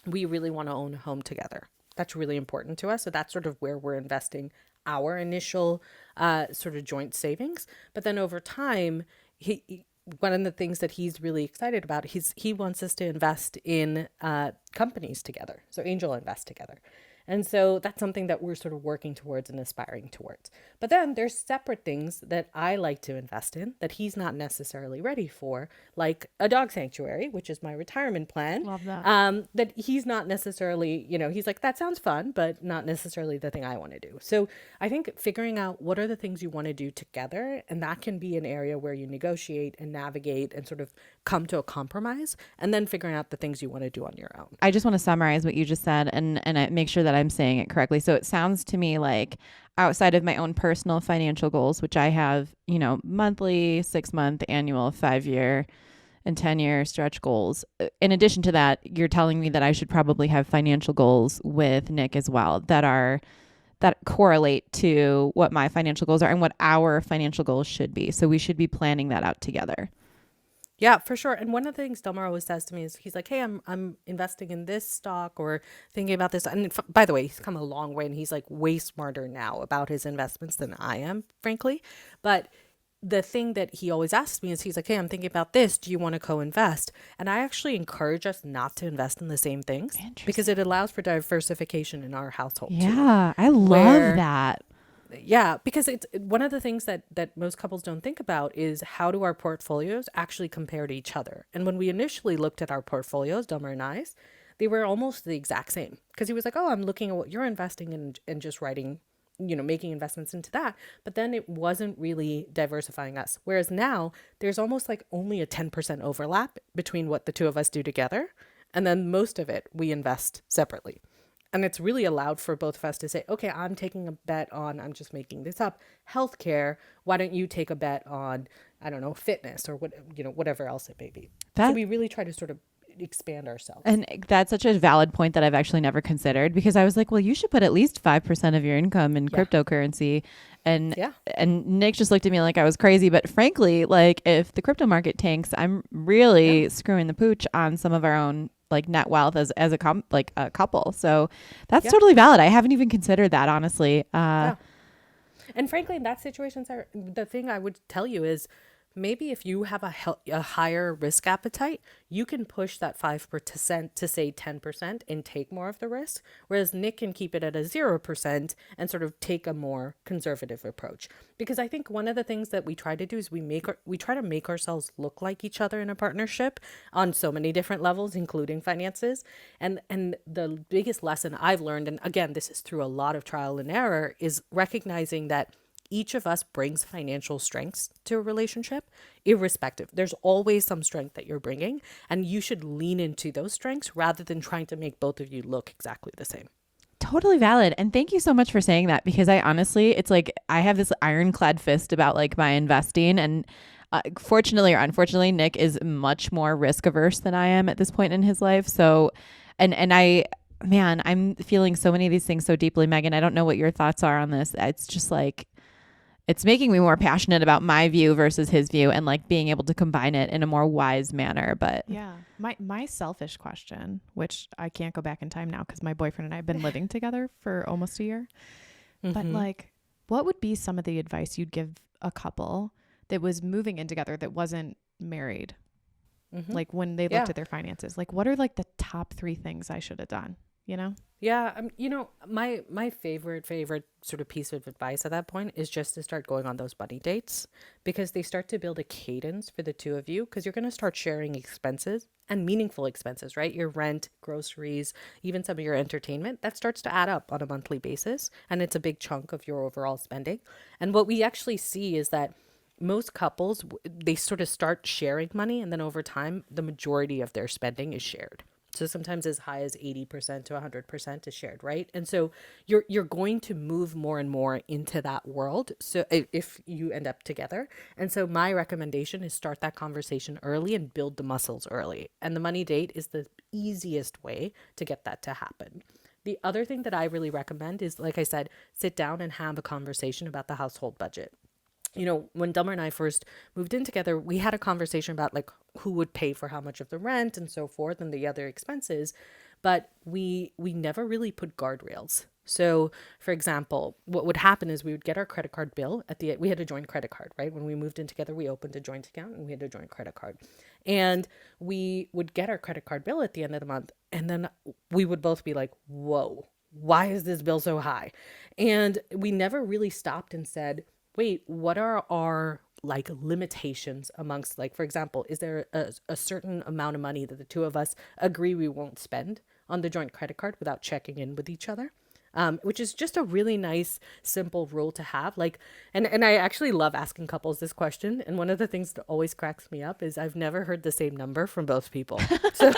we really want to own a home together. That's really important to us. So that's sort of where we're investing our initial sort of joint savings. But then over time, one of the things that he's really excited about, he wants us to invest in companies together. So angel invest together. And so that's something that we're sort of working towards and aspiring towards. But then there's separate things that I like to invest in that he's not necessarily ready for, like a dog sanctuary, which is my retirement plan. Love that. That he's not necessarily, he's like, that sounds fun, but not necessarily the thing I want to do. So I think figuring out what are the things you want to do together, and that can be an area where you negotiate and navigate and sort of come to a compromise, and then figuring out the things you want to do on your own. I just want to summarize what you just said and make sure that I'm saying it correctly. So it sounds to me like outside of my own personal financial goals, which I have, monthly, 6-month, annual, 5-year, and 10-year stretch goals. In addition to that, you're telling me that I should probably have financial goals with Nick as well that correlate to what my financial goals are and what our financial goals should be. So we should be planning that out together. Yeah, for sure. And one of the things Delmar always says to me is he's like, hey, I'm investing in this stock or thinking about this. And by the way, he's come a long way and he's like way smarter now about his investments than I am, frankly. But the thing that he always asks me is he's like, hey, I'm thinking about this. Do you want to co-invest? And I actually encourage us not to invest in the same things because it allows for diversification in our household. Yeah, I love that. Yeah, because it's one of the things that most couples don't think about is how do our portfolios actually compare to each other. And when we initially looked at our portfolios, Delmar and I's, they were almost the exact same because he was like, oh, I'm looking at what you're investing in and just writing, making investments into that. But then it wasn't really diversifying us. Whereas now there's almost like only a 10% overlap between what the two of us do together. And then most of it we invest separately. And it's really allowed for both of us to say, okay, I'm taking a bet on, I'm just making this up, healthcare. Why don't you take a bet on, I don't know, fitness or whatever else it may be. So we really try to sort of expand ourselves. And that's such a valid point that I've actually never considered because I was like, well, you should put at least 5% of your income in cryptocurrency. And Nick just looked at me like I was crazy. But frankly, like if the crypto market tanks, I'm really screwing the pooch on some of our own like net wealth as a couple. So that's totally valid. I haven't even considered that, honestly. And frankly, in that situation, Sarah, the thing I would tell you is maybe if you have a higher risk appetite, you can push that 5% to say 10% and take more of the risk. Whereas Nick can keep it at a 0% and sort of take a more conservative approach. Because I think one of the things that we try to do is we try to make ourselves look like each other in a partnership on so many different levels, including finances. And the biggest lesson I've learned, and again, this is through a lot of trial and error, is recognizing that each of us brings financial strengths to a relationship, irrespective. There's always some strength that you're bringing, and you should lean into those strengths rather than trying to make both of you look exactly the same. Totally valid. And thank you so much for saying that because I honestly, it's like I have this ironclad fist about like my investing and fortunately or unfortunately, Nick is much more risk averse than I am at this point in his life. So, and I'm feeling so many of these things so deeply, Megan. I don't know what your thoughts are on this. It's just like, it's making me more passionate about my view versus his view, and like being able to combine it in a more wise manner. But Yeah. My selfish question, which I can't go back in time now because my boyfriend and I have been living together for almost a year. But like, what would be some of the advice you'd give a couple that was moving in together that wasn't married? Like when they looked at their finances, like what are like the top 3 things I should have done, you know? Yeah, you know, my favorite sort of piece of advice at that point is just to start going on those buddy dates, because they start to build a cadence for the two of you, because you're going to start sharing expenses, and meaningful expenses, right? Your rent, groceries, even some of your entertainment, that starts to add up on a monthly basis, and it's a big chunk of your overall spending. And what we actually see is that most couples, they sort of start sharing money, and then over time, the majority of their spending is shared. So sometimes as high as 80% to 100% is shared, right? And so you're going to move more and more into that world. So if you end up together. And so my recommendation is start that conversation early and build the muscles early. And the money date is the easiest way to get that to happen. The other thing that I really recommend is, like I said, sit down and have a conversation about the household budget. You know, when Delmer and I first moved in together, we had a conversation about like who would pay for how much of the rent and so forth and the other expenses, but we never really put guardrails. So, for example, what would happen is we would get our credit card bill we had a joint credit card, right? When we moved in together, we opened a joint account and we had a joint credit card. And we would get our credit card bill at the end of the month, and then we would both be like, whoa, why is this bill so high? And we never really stopped and said, wait, what are our like limitations amongst, like, for example, is there a certain amount of money that the two of us agree we won't spend on the joint credit card without checking in with each other? Which is just a really nice, simple rule to have. Like, and I actually love asking couples this question. And one of the things that always cracks me up is I've never heard the same number from both people. So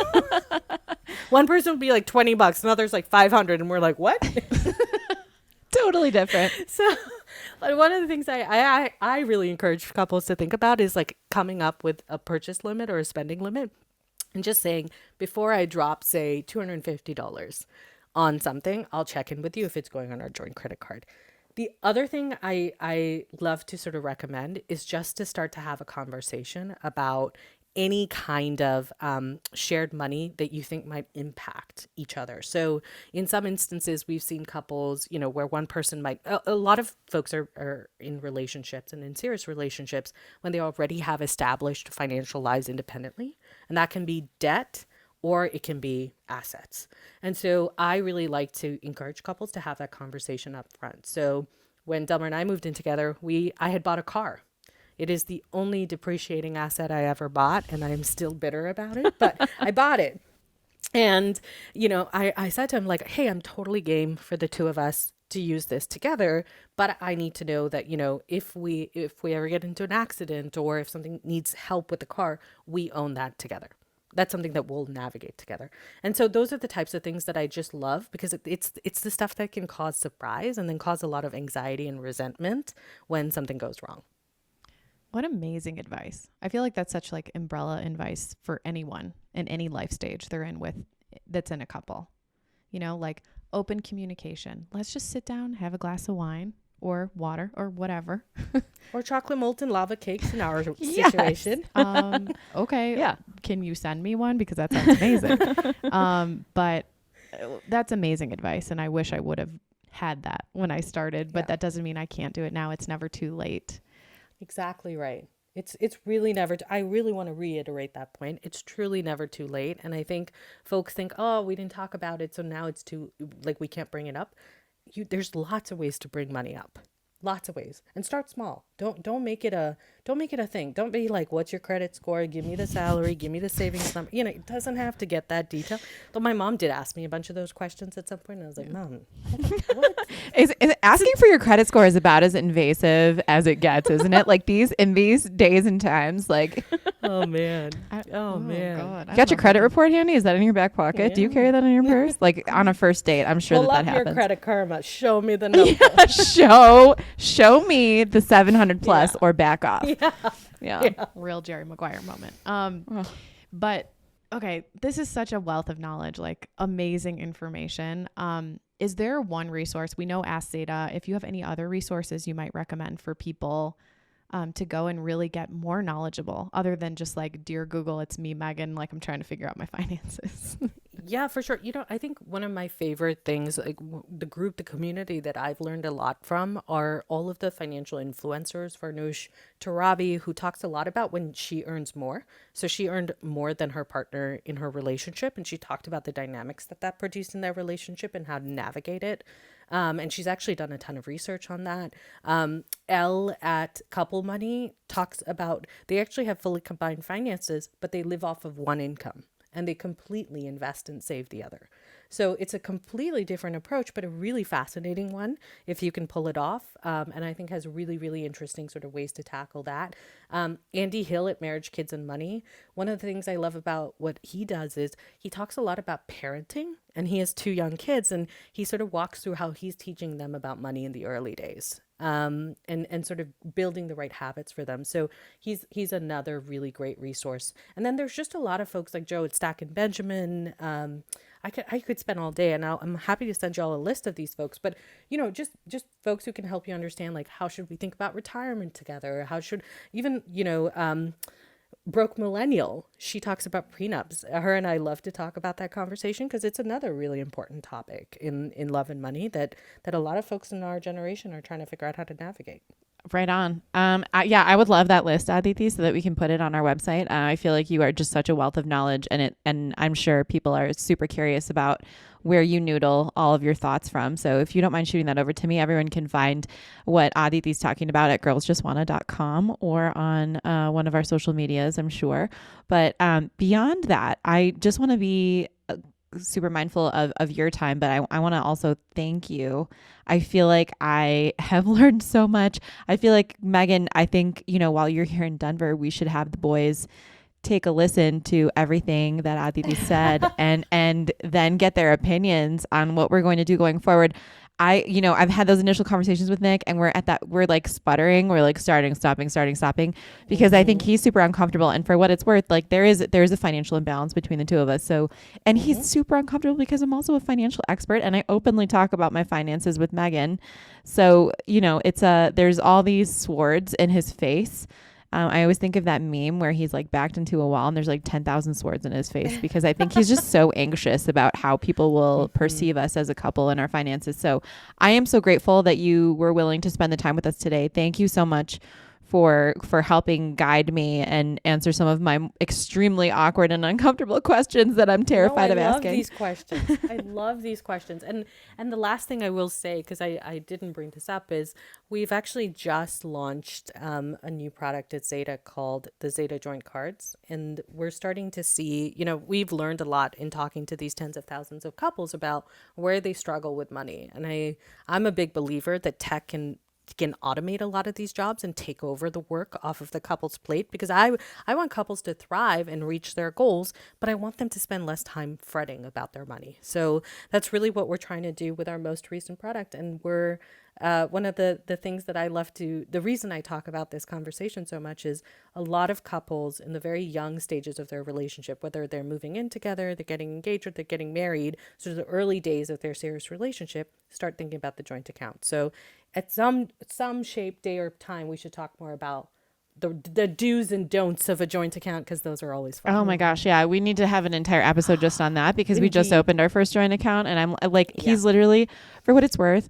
one person would be like $20, another's like 500, and we're like, what? totally different. So like, one of the things I really encourage couples to think about is like coming up with a purchase limit or a spending limit, and just saying, before I drop, say, $250 on something, I'll check in with you if it's going on our joint credit card. The other thing I love to sort of recommend is just to start to have a conversation about any kind of shared money that you think might impact each other. So in some instances, we've seen couples, you know, where one person might, a lot of folks are in relationships and in serious relationships when they already have established financial lives independently. And that can be debt or it can be assets. And so I really like to encourage couples to have that conversation up front. So when Delmer and I moved in together, I had bought a car. It is the only depreciating asset I ever bought, and I am still bitter about it, but I bought it. And, you know, I said to him, like, hey, I'm totally game for the two of us to use this together, but I need to know that, you know, if we ever get into an accident or if something needs help with the car, we own that together. That's something that we'll navigate together. And so those are the types of things that I just love, because it's the stuff that can cause surprise and then cause a lot of anxiety and resentment when something goes wrong. What amazing advice. I feel like that's such like umbrella advice for anyone in any life stage they're in with that's in a couple. You know, like open communication. Let's just sit down, have a glass of wine or water or whatever. Or chocolate molten lava cakes in our situation. Okay. Yeah. Can you send me one? Because that sounds amazing. But that's amazing advice. And I wish I would have had that when I started, but that doesn't mean I can't do it now. It's never too late. Exactly right. It's really never, I really want to reiterate that point. It's truly never too late. And I think folks think, oh, we didn't talk about it, so now it's too, like, we can't bring it up. There's lots of ways to bring money up. Lots of ways. And start small. Don't make it a thing. Don't be like, what's your credit score? Give me the salary, give me the savings number. You know, it doesn't have to get that detailed. Though my mom did ask me a bunch of those questions at some point, and I was like, Mom, what? Is asking for your credit score is about as invasive as it gets, isn't it? Like in these days and times, like Oh man. God. you got your credit report handy? Is that in your back pocket? Yeah. Do you carry that in your purse? Like on a first date, I'm sure Pull that up happens. your credit karma. Show me the number. Show me the 700 plus or back off. Yeah. Real Jerry Maguire moment. But okay, this is such a wealth of knowledge, like amazing information. Is there one resource? We know AskZeta. If you have any other resources you might recommend for people to go and really get more knowledgeable, other than just like, dear Google, it's me, Megan, like I'm trying to figure out my finances. Yeah, for sure. I think one of my favorite things, like the community that I've learned a lot from are all of the financial influencers. Farnoosh Torabi, who talks a lot about when she earns more. So she earned more than her partner in her relationship, and she talked about the dynamics that produced in their relationship and how to navigate it. And she's actually done a ton of research on that. Elle at Couple Money talks about they actually have fully combined finances, but they live off of one income and they completely invest and save the other. So it's a completely different approach, but a really fascinating one if you can pull it off. And I think has really, really interesting sort of ways to tackle that. Andy Hill at Marriage, Kids and Money. One of the things I love about what he does is he talks a lot about parenting, and he has 2 young kids, and he sort of walks through how he's teaching them about money in the early days. And sort of building the right habits for them. So he's another really great resource. And then there's just a lot of folks like Joe at Stack and Benjamin. I could spend all day, and I'm happy to send you all a list of these folks. But just folks who can help you understand, like, how should we think about retirement together? How should even Broke Millennial, she talks about prenups. Her and I love to talk about that conversation because it's another really important topic in love and money that a lot of folks in our generation are trying to figure out how to navigate. Right on. I would love that list, Aditi, so that we can put it on our website. I feel like you are just such a wealth of knowledge, and I'm sure people are super curious about where you noodle all of your thoughts from. So if you don't mind shooting that over to me, everyone can find what Aditi's talking about at girlsjustwanna.com or on one of our social medias, I'm sure. But beyond that, I just want to be super mindful of your time, but I want to also thank you. I feel like I have learned so much. I feel like, Megan, I think, while you're here in Denver, we should have the boys take a listen to everything that Aditi said and then get their opinions on what we're going to do going forward. I've had those initial conversations with Nick, and we're like sputtering. We're like starting, stopping, because I think he's super uncomfortable. And for what it's worth, like there is a financial imbalance between the two of us. So, and he's super uncomfortable because I'm also a financial expert and I openly talk about my finances with Megan. So, there's all these swords in his face. I always think of that meme where he's like backed into a wall and there's like 10,000 swords in his face because I think he's just so anxious about how people will perceive us as a couple and our finances. So I am so grateful that you were willing to spend the time with us today. Thank you so much for helping guide me and answer some of my extremely awkward and uncomfortable questions that I'm terrified of asking. I love these questions. I love these questions. And the last thing I will say, because I didn't bring this up, is we've actually just launched a new product at Zeta called the Zeta Joint Cards. And we're starting to see, we've learned a lot in talking to these tens of thousands of couples about where they struggle with money. And I'm a big believer that tech can automate a lot of these jobs and take over the work off of the couple's plate, because I want couples to thrive and reach their goals, but I want them to spend less time fretting about their money. So that's really what we're trying to do with our most recent product. And we're one of the things that the reason I talk about this conversation so much is a lot of couples in the very young stages of their relationship, whether they're moving in together, they're getting engaged, or they're getting married, so the early days of their serious relationship, start thinking about the joint account. So at some shape, day, or time, we should talk more about the do's and don'ts of a joint account, because those are always fun. Oh my gosh, yeah, we need to have an entire episode just on that, because we just opened our first joint account, and I'm like, he's literally, for what it's worth,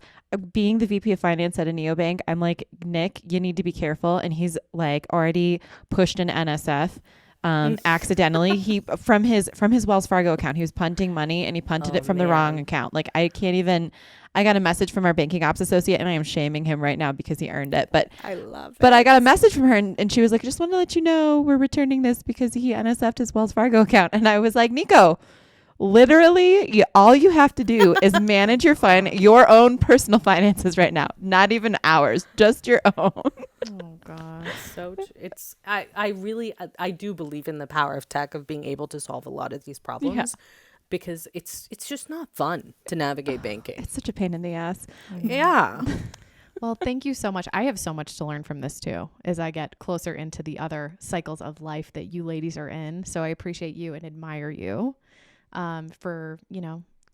being the VP of finance at a neobank, I'm like, Nick, you need to be careful. And he's like already pushed an NSF accidentally. He from his Wells Fargo account, he was punting money and he punted it from the wrong account. Like I got a message from our banking ops associate, and I am shaming him right now because he earned it. But I love it. But I got a message from her, and she was like, I just want to let you know we're returning this because he NSF'd his Wells Fargo account. And I was like, Nico, literally, all you have to do is manage your own personal finances right now. Not even ours, just your own. Oh God. So I do believe in the power of tech, of being able to solve a lot of these problems. Yeah. Because it's just not fun to navigate banking. It's such a pain in the ass. Yeah. Well, thank you so much. I have so much to learn from this too, as I get closer into the other cycles of life that you ladies are in. So I appreciate you and admire you for,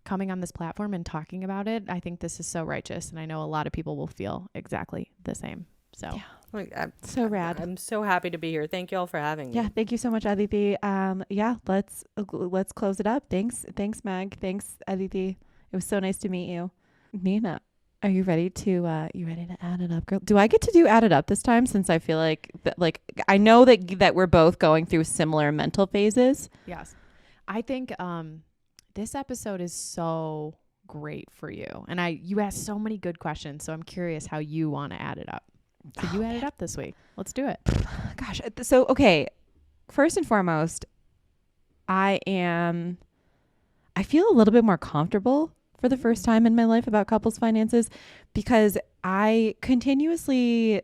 coming on this platform and talking about it. I think this is so righteous, and I know a lot of people will feel exactly the same. So Yeah. Like, So rad. I'm so happy to be here. Thank you all for having me. Yeah, thank you so much, Aditi. Let's close it up. Thanks, Meg. Thanks, Aditi. It was so nice to meet you. Nina, are you ready to add it up, girl? Do I get to do add it up this time? Since I feel like I know that we're both going through similar mental phases. yes, I think this episode is so great for you, and you asked so many good questions. So I'm curious how you want to add it up. So you add it up this week. Let's do it. Gosh. So, okay. First and foremost, I feel a little bit more comfortable for the first time in my life about couples finances, because I continuously,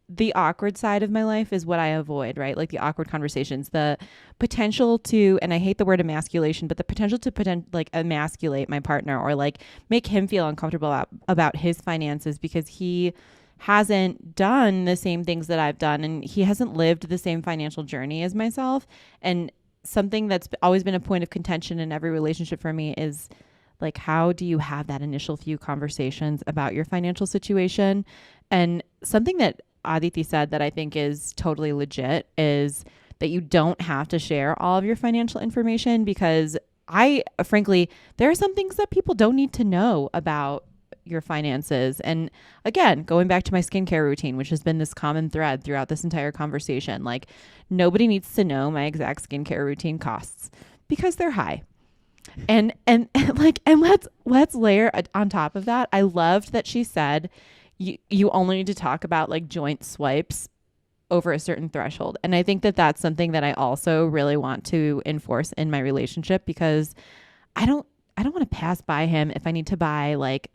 the awkward side of my life is what I avoid, right? Like the awkward conversations, the potential to, and I hate the word emasculation, but the potential to like emasculate my partner or like make him feel uncomfortable about his finances because he hasn't done the same things that I've done and he hasn't lived the same financial journey as myself. And something that's always been a point of contention in every relationship for me is like, how do you have that initial few conversations about your financial situation? And something that Aditi said that I think is totally legit is that you don't have to share all of your financial information, because frankly, there are some things that people don't need to know about your finances. And again, going back to my skincare routine, which has been this common thread throughout this entire conversation, like nobody needs to know my exact skincare routine costs because they're high. And let's layer on top of that. I loved that she said you only need to talk about like joint swipes over a certain threshold. And I think that that's something that I also really want to enforce in my relationship, because I don't want to pass by him if I need to buy like,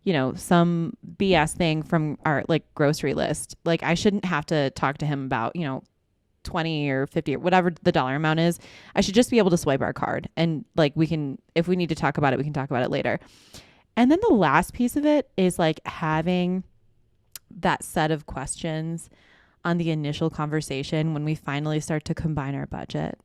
you know, some BS thing from our like grocery list. Like I shouldn't have to talk to him about, you know, 20 or 50 or whatever the dollar amount is. I should just be able to swipe our card, and like we can, if we need to talk about it, we can talk about it later. And then the last piece of it is like having that set of questions on the initial conversation when we finally start to combine our budget.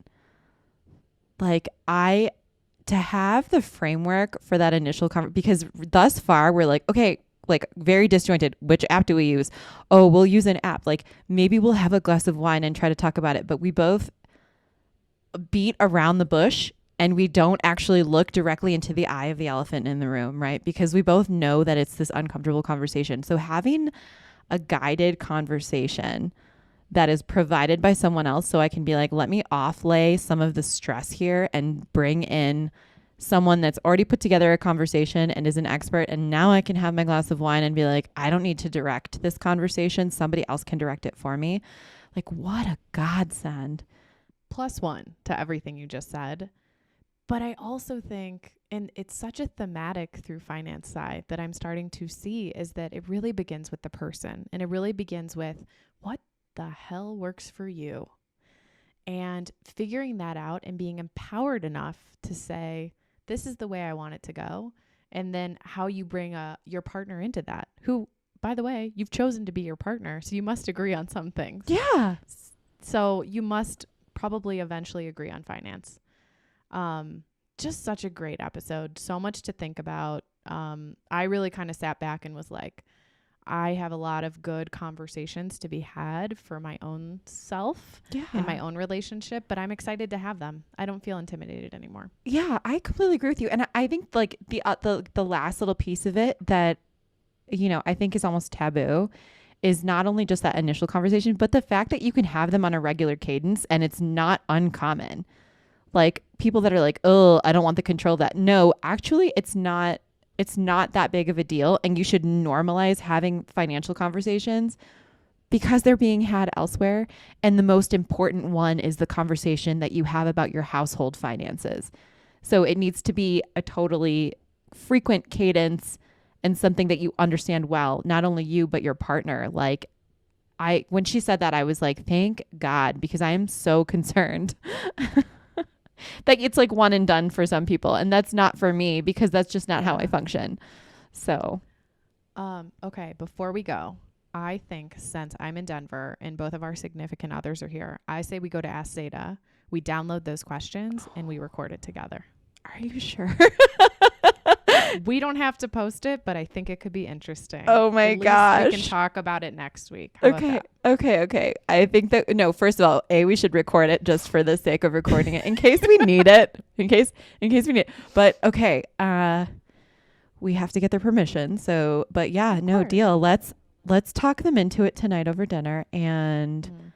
Like to have the framework for that initial because thus far we're like, okay, like very disjointed. Which app do we use? Oh, we'll use an app. Like maybe we'll have a glass of wine and try to talk about it, but we both beat around the bush and we don't actually look directly into the eye of the elephant in the room, right? Because we both know that it's this uncomfortable conversation. So having a guided conversation that is provided by someone else, so I can be like, let me offlay some of the stress here and bring in someone that's already put together a conversation and is an expert. And now I can have my glass of wine and be like, I don't need to direct this conversation. Somebody else can direct it for me. Like, what a godsend. +1 to everything you just said. But I also think, and it's such a thematic through finance side that I'm starting to see, is that it really begins with the person, and it really begins with what the hell works for you, and figuring that out and being empowered enough to say, this is the way I want it to go. And then how you bring your partner into that, who, by the way, you've chosen to be your partner. So you must agree on some things. Yeah. So you must probably eventually agree on finance. Just such a great episode. So much to think about. I really kind of sat back and was like, I have a lot of good conversations to be had for my own self and my own relationship, but I'm excited to have them. I don't feel intimidated anymore. Yeah, I completely agree with you. And I think like the last little piece of it that, you know, I think is almost taboo is not only just that initial conversation, but the fact that you can have them on a regular cadence and it's not uncommon. Like people that are like, oh, I don't want the control of that. No, actually, it's not that big of a deal. And you should normalize having financial conversations because they're being had elsewhere. And the most important one is the conversation that you have about your household finances. So it needs to be a totally frequent cadence and something that you understand well, not only you, but your partner. Like when she said that, I was like, thank God, because I am so concerned. Like it's like one and done for some people. And that's not for me because that's just not how I function. So. Okay. Before we go, I think since I'm in Denver and both of our significant others are here, I say we go to AskZeta, we download those questions and we record it together. Are you sure? We don't have to post it, but I think it could be interesting. Oh my At least gosh. we can talk about it next week. How about Okay. that? Okay. I think that no, first of all, we should record it just for the sake of recording it in case we need it. In case we need it. But okay, we have to get their permission. So, but yeah, no course. deal. Let's talk them into it tonight over dinner and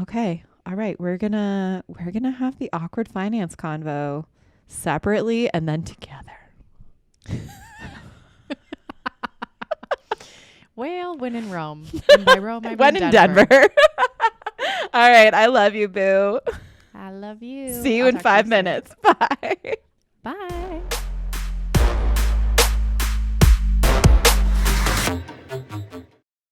okay. All right, we're going to have the awkward finance convo separately and then together. Well, when in Rome. And by Rome, I mean When in Denver. All right. I love you, boo. I love you. See you I'll in talk to 5 soon. minutes. Bye. Bye.